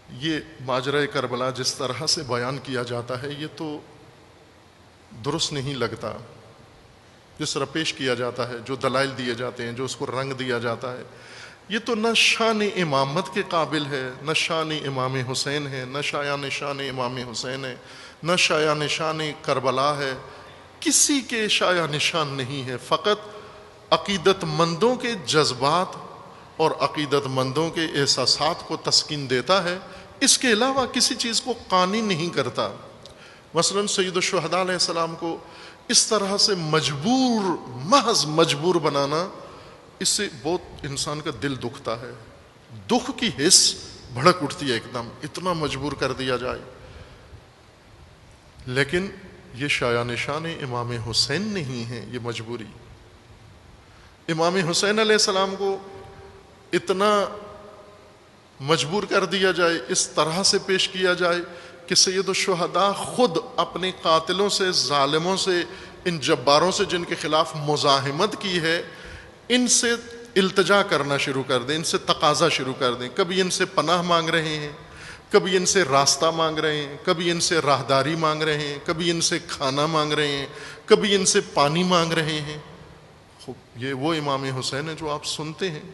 یہ ماجرہ کربلا جس طرح سے بیان کیا جاتا ہے یہ تو درست نہیں لگتا، جس طرح پیش کیا جاتا ہے، جو دلائل دیے جاتے ہیں، جو اس کو رنگ دیا جاتا ہے، یہ تو نہ شان امامت کے قابل ہے، نہ شان امام حسین ہے، نہ شایان شان امام حسین ہے، نہ شایان شان کربلا ہے، کسی کے شایان نشان نہیں ہے، فقط عقیدت مندوں کے جذبات اور عقیدت مندوں کے احساسات کو تسکین دیتا ہے، اس کے علاوہ کسی چیز کو قانی نہیں کرتا۔ مثلا سید الشہداء علیہ السلام کو اس طرح سے مجبور، محض مجبور بنانا، اس سے بہت انسان کا دل دکھتا ہے، دکھ کی حس بھڑک اٹھتی ہے ایک دم، اتنا مجبور کر دیا جائے۔ لیکن یہ شایان شان امام حسین نہیں ہے یہ مجبوری۔ امام حسین علیہ السلام کو اتنا مجبور کر دیا جائے، اس طرح سے پیش کیا جائے کہ سید الشہداء خود اپنے قاتلوں سے، ظالموں سے، ان جباروں سے جن کے خلاف مزاحمت کی ہے، ان سے التجا کرنا شروع کر دیں، ان سے تقاضا شروع کر دیں۔ کبھی ان سے پناہ مانگ رہے ہیں، کبھی ان سے راستہ مانگ رہے ہیں، کبھی ان سے راہداری مانگ رہے ہیں، کبھی ان سے کھانا مانگ رہے ہیں، کبھی ان سے پانی مانگ رہے ہیں۔ یہ وہ امام حسین ہے جو آپ سنتے ہیں۔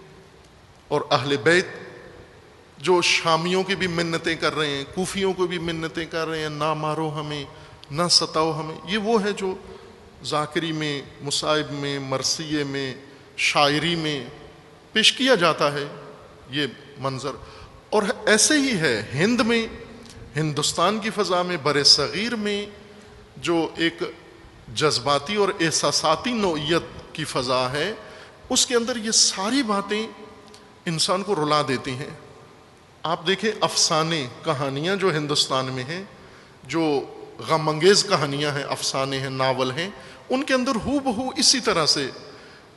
اور اہل بیت جو شامیوں کی بھی منتیں کر رہے ہیں، کوفیوں کو بھی منتیں کر رہے ہیں، نہ مارو ہمیں، نہ ستاؤ ہمیں، یہ وہ ہے جو ذاکری میں، مصائب میں، مرثیے میں، شاعری میں پیش کیا جاتا ہے یہ منظر۔ اور ایسے ہی ہے ہند میں، ہندوستان کی فضا میں، بر صغیر میں جو ایک جذباتی اور احساساتی نوعیت کی فضا ہے، اس کے اندر یہ ساری باتیں انسان کو رلا دیتی ہیں۔ آپ دیکھیں افسانے، کہانیاں جو ہندوستان میں ہیں، جو غم انگیز کہانیاں ہیں، افسانے ہیں، ناول ہیں، ان کے اندر ہو بہو اسی طرح سے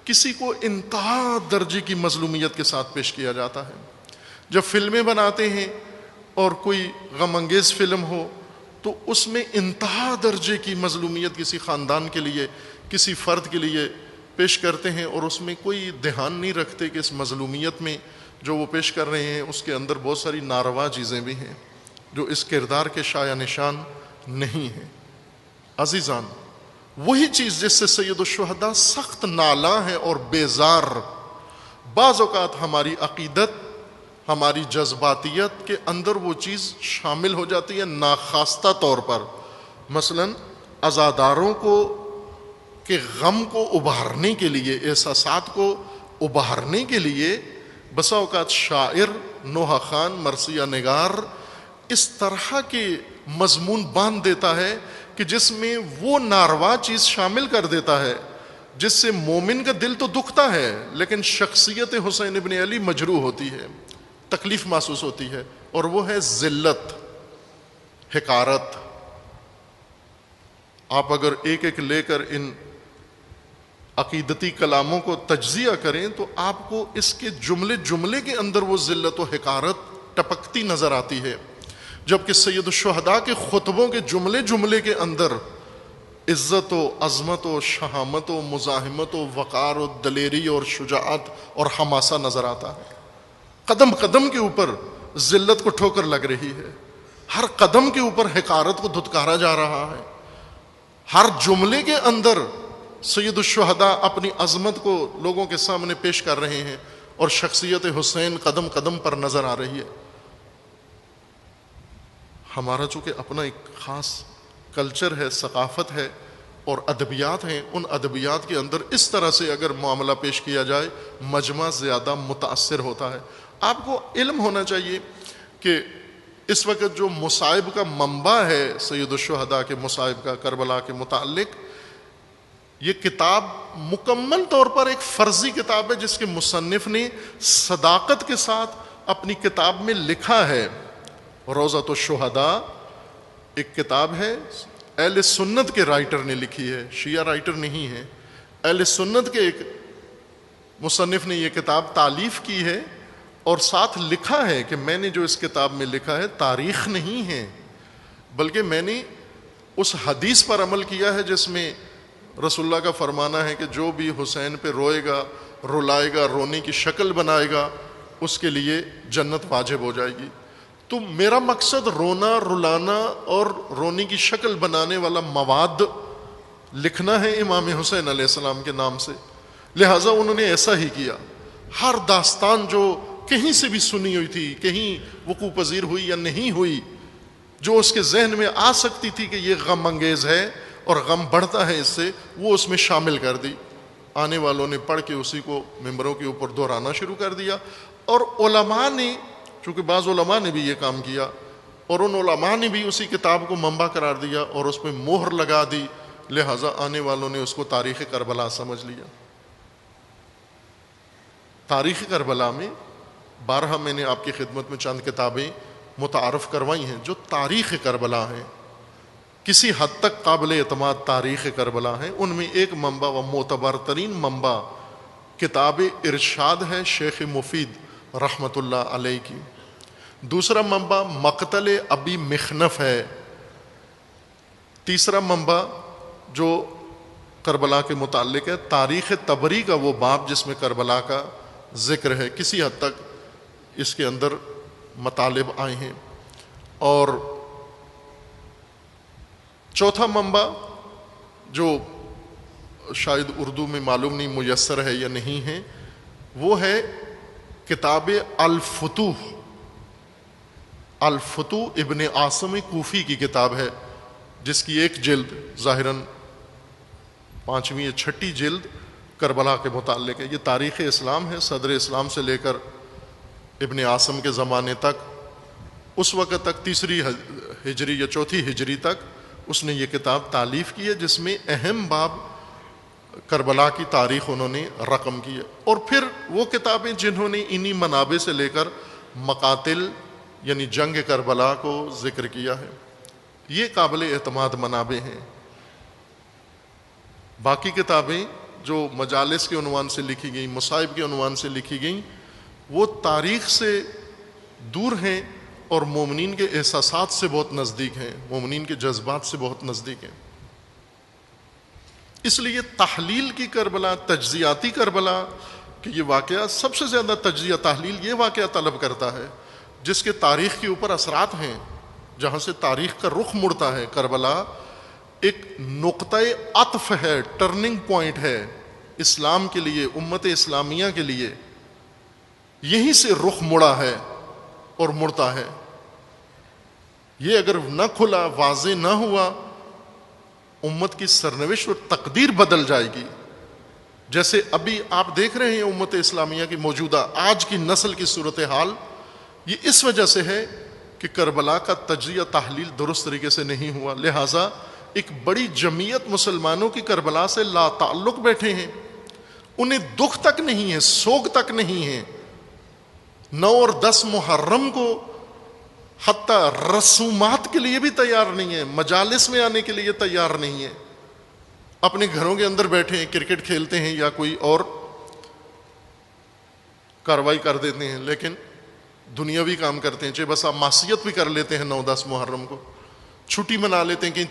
کسی کو انتہا درجے کی مظلومیت کے ساتھ پیش کیا جاتا ہے۔ جب فلمیں بناتے ہیں اور کوئی غم انگیز فلم ہو تو اس میں انتہا درجے کی مظلومیت کسی خاندان کے لیے، کسی فرد کے لیے پیش کرتے ہیں، اور اس میں کوئی دھیان نہیں رکھتے کہ اس مظلومیت میں جو وہ پیش کر رہے ہیں اس کے اندر بہت ساری ناروا چیزیں بھی ہیں جو اس کردار کے شایان نشان نہیں ہیں۔ عزیزان، وہی چیز جس سے سید الشہداء سخت نالاں ہے اور بیزار، بعض اوقات ہماری عقیدت، ہماری جذباتیت کے اندر وہ چیز شامل ہو جاتی ہے ناخواستہ طور پر۔ مثلا عزاداروں کو کہ غم کو ابھارنے کے لیے، احساسات کو ابھارنے کے لیے بسا اوقات شاعر، نوحہ خان، مرثیہ نگار اس طرح کے مضمون باندھ دیتا ہے کہ جس میں وہ ناروا چیز شامل کر دیتا ہے جس سے مومن کا دل تو دکھتا ہے لیکن شخصیت حسین ابن علی مجروح ہوتی ہے، تکلیف محسوس ہوتی ہے، اور وہ ہے ذلت، حقارت۔ آپ اگر ایک ایک لے کر ان عقیدتی کلاموں کو تجزیہ کریں تو آپ کو اس کے جملے جملے کے اندر وہ ذلت و حقارت ٹپکتی نظر آتی ہے، جبکہ سید الشہداء کے خطبوں کے جملے جملے کے اندر عزت و عظمت و شہامت و مزاحمت و وقار و دلیری اور شجاعت اور حماسہ نظر آتا ہے۔ قدم قدم کے اوپر ذلت کو ٹھوکر لگ رہی ہے، ہر قدم کے اوپر حقارت کو دھتکارا جا رہا ہے، ہر جملے کے اندر سید الشہداء اپنی عظمت کو لوگوں کے سامنے پیش کر رہے ہیں اور شخصیت حسین قدم قدم پر نظر آ رہی ہے۔ ہمارا چونکہ اپنا ایک خاص کلچر ہے، ثقافت ہے اور ادبیات ہیں، ان ادبیات کے اندر اس طرح سے اگر معاملہ پیش کیا جائے مجمع زیادہ متاثر ہوتا ہے۔ آپ کو علم ہونا چاہیے کہ اس وقت جو مصائب کا منبع ہے سید الشہداء کے مصائب کا، کربلا کے متعلق، یہ کتاب مکمل طور پر ایک فرضی کتاب ہے جس کے مصنف نے صداقت کے ساتھ اپنی کتاب میں لکھا ہے۔ روضۃ الشہداء ایک کتاب ہے، اہل سنت کے رائٹر نے لکھی ہے، شیعہ رائٹر نہیں ہے، اہل سنت کے ایک مصنف نے یہ کتاب تالیف کی ہے، اور ساتھ لکھا ہے کہ میں نے جو اس کتاب میں لکھا ہے تاریخ نہیں ہے، بلکہ میں نے اس حدیث پر عمل کیا ہے جس میں رسول اللہ کا فرمانا ہے کہ جو بھی حسین پہ روئے گا، رلائے گا، رونے کی شکل بنائے گا، اس کے لیے جنت واجب ہو جائے گی۔ تو میرا مقصد رونا رلانا اور رونے کی شکل بنانے والا مواد لکھنا ہے امام حسین علیہ السلام کے نام سے، لہٰذا انہوں نے ایسا ہی کیا۔ ہر داستان جو کہیں سے بھی سنی ہوئی تھی، کہیں وقوع پذیر ہوئی یا نہیں ہوئی، جو اس کے ذہن میں آ سکتی تھی کہ یہ غم انگیز ہے اور غم بڑھتا ہے اس سے، وہ اس میں شامل کر دی۔ آنے والوں نے پڑھ کے اسی کو ممبروں کے اوپر دہرانا شروع کر دیا، اور علماء نے، چونکہ بعض علماء نے بھی یہ کام کیا، اور ان علماء نے بھی اسی کتاب کو منبع قرار دیا اور اس میں مہر لگا دی، لہٰذا آنے والوں نے اس کو تاریخ کربلا سمجھ لیا۔ تاریخ کربلا میں بارہا میں نے آپ کی خدمت میں چند کتابیں متعارف کروائی ہیں جو تاریخ کربلا ہیں، کسی حد تک قابل اعتماد تاریخ کربلا ہیں۔ ان میں ایک منبع و معتبر ترین منبع کتاب ارشاد ہے شیخ مفید رحمۃ اللہ علیہ کی۔ دوسرا منبع مقتل ابی مخنف ہے۔ تیسرا منبع جو کربلا کے متعلق ہے تاریخ طبری کا وہ باب جس میں کربلا کا ذکر ہے، کسی حد تک اس کے اندر مطالب آئے ہیں۔ اور چوتھا منبع جو شاید اردو میں معلوم نہیں میسر ہے یا نہیں ہے، وہ ہے کتاب الفتوح۔ الفتوح ابن عاصم کوفی کی کتاب ہے، جس کی ایک جلد ظاہراً 5ویں یا 6ٹھی جلد کربلا کے متعلق ہے۔ یہ تاریخ اسلام ہے، صدر اسلام سے لے کر ابن عاصم کے زمانے تک، اس وقت تک 3 ہجری یا 4 ہجری تک اس نے یہ کتاب تالیف کی ہے، جس میں اہم باب کربلا کی تاریخ انہوں نے رقم کی ہے۔ اور پھر وہ کتابیں جنہوں نے انہی منابع سے لے کر مقاتل یعنی جنگ کربلا کو ذکر کیا ہے، یہ قابل اعتماد منابع ہیں۔ باقی کتابیں جو مجالس کے عنوان سے لکھی گئیں، مصائب کے عنوان سے لکھی گئیں، وہ تاریخ سے دور ہیں اور مومنین کے احساسات سے بہت نزدیک ہیں، مومنین کے جذبات سے بہت نزدیک ہیں۔ اس لیے تحلیل کی کربلا، تجزیاتی کربلا، کہ یہ واقعہ سب سے زیادہ تجزیہ تحلیل یہ واقعہ طلب کرتا ہے جس کے تاریخ کے اوپر اثرات ہیں، جہاں سے تاریخ کا رخ مڑتا ہے۔ کربلا ایک نقطۂ عطف ہے، ٹرننگ پوائنٹ ہے اسلام کے لیے، امت اسلامیہ کے لیے، یہیں سے رخ مڑا ہے اور مڑتا ہے۔ یہ اگر نہ کھلا، واضح نہ ہوا، امت کی سرنوشت اور تقدیر بدل جائے گی۔ جیسے ابھی آپ دیکھ رہے ہیں امت اسلامیہ کی موجودہ آج کی نسل کی صورتحال، یہ اس وجہ سے ہے کہ کربلا کا تجزیہ تحلیل درست طریقے سے نہیں ہوا، لہٰذا ایک بڑی جمعیت مسلمانوں کی کربلا سے لا تعلق بیٹھے ہیں، انہیں دکھ تک نہیں ہے، سوگ تک نہیں ہے۔ 9 اور 10 محرم کو حتیٰ رسومات کے لیے بھی تیار نہیں ہے، مجالس میں آنے کے لیے تیار نہیں ہے، اپنے گھروں کے اندر بیٹھے ہیں، کرکٹ کھیلتے ہیں یا کوئی اور کاروائی کر دیتے ہیں، لیکن دنیاوی کام کرتے ہیں، چاہے بس آپ معصیت بھی کر لیتے ہیں 9-10 محرم کو، چھٹی منا لیتے ہیں کہ